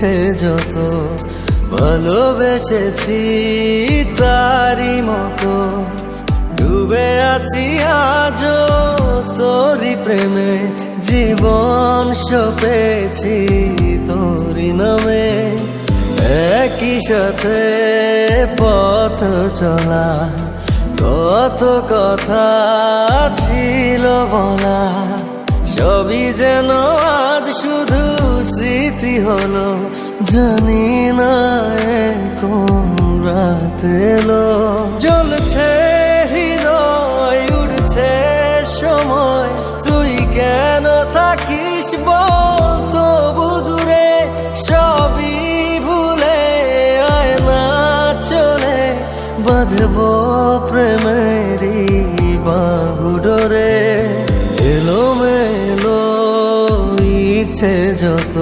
ইচ্ছে যত ভালোবেসেছি তারি মতো ডুবে আছি আজও তোরি প্রেমে জীবন সপেছি তোরি নামে একই সাথে পথ চলা কত কথা ছিল বলা সবই যেন আজ শুধু স্মৃতি হলো জানি না কোন রাত এলো জ্বলছে হৃদয় উড়ছে সময় তুই কেন থাকিস বল তবু দূরে সবই ভুলে আয় না চলে বাঁধবো প্রেমেরই বাহু ডোরে এলোমেলো ইচ্ছে যত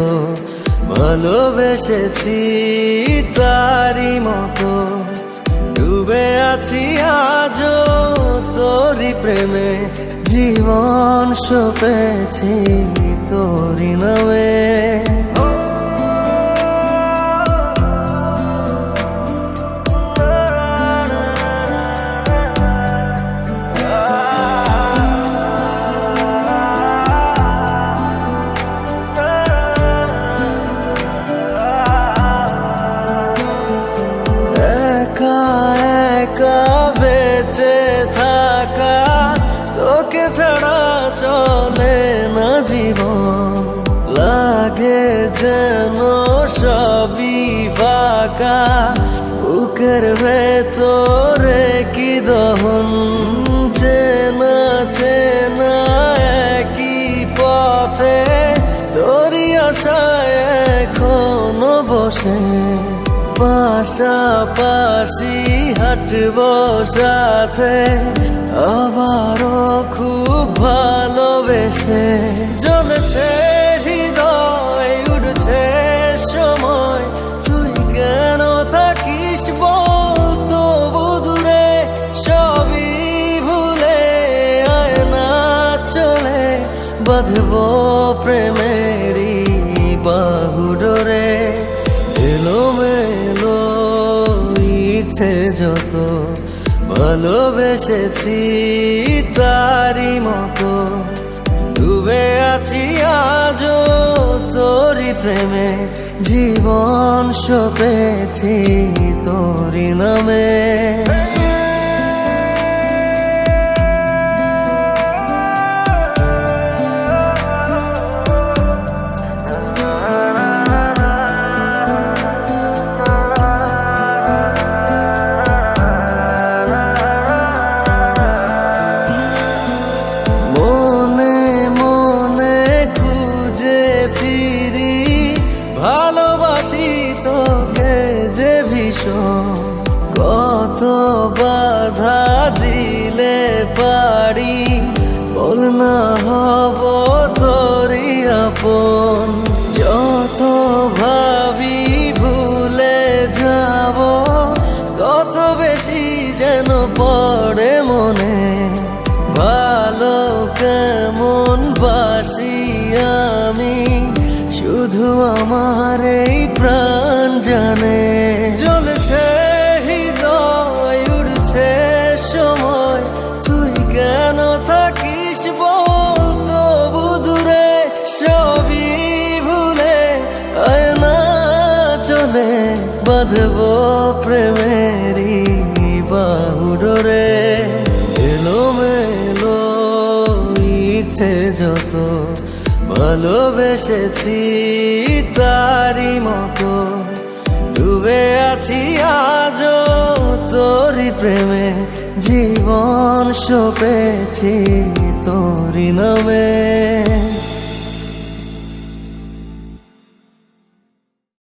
ভালোবেসেছি তারি মতো ডুবে আছি আজও তোরি প্রেমে জীবন সপেছি তোরি নামে বেঁচে থাকা তোকে ছাড়া চলে না জীবন লাগে যেন সবই ফাঁকা বুকের ভেতরে কি দহন চেনা চেনা একই পথে তোরই আশায় এখনো বসে পাশাপাশি হাঁটবো সাথে আবারও খুব ভালোবেসে জ্বলছে হৃদয় উড়ছে সময় তুই কেন থাকিস বল তবু দূরে সবই ভুলে আয় না চলে বাঁধবো প্রেমেরই বাহু ডোরে এলোমেলো ইচ্ছে যত ভালোবেসেছি তারি মতো ডুবে আছি আজও তোরি প্রেমে জীবন সপেছি তোরি নামে ভালোবাসি তোকে যে ভীষণ কত বাধা দিলে পারি বল না হব তোরই আপন যত ভাবি ভুলে যাব তত বেশি যেন পড়ে মনে ভালো কেমন বাসি আমি শুধু আমার এই প্রাণ জানে জ্বলছে হৃদয় উড়ছে সময় তুই কেন থাকিস বল তবু দূরে সবই ভুলে আয় না চলে বাঁধবো প্রেমেরই বাহু ডোরে এলোমেলো ইচ্ছে যত ভালোবেসেছি তারি মতো ডুবে আছি আজও তোরি প্রেমে জীবন সপেছি তোরি নামে।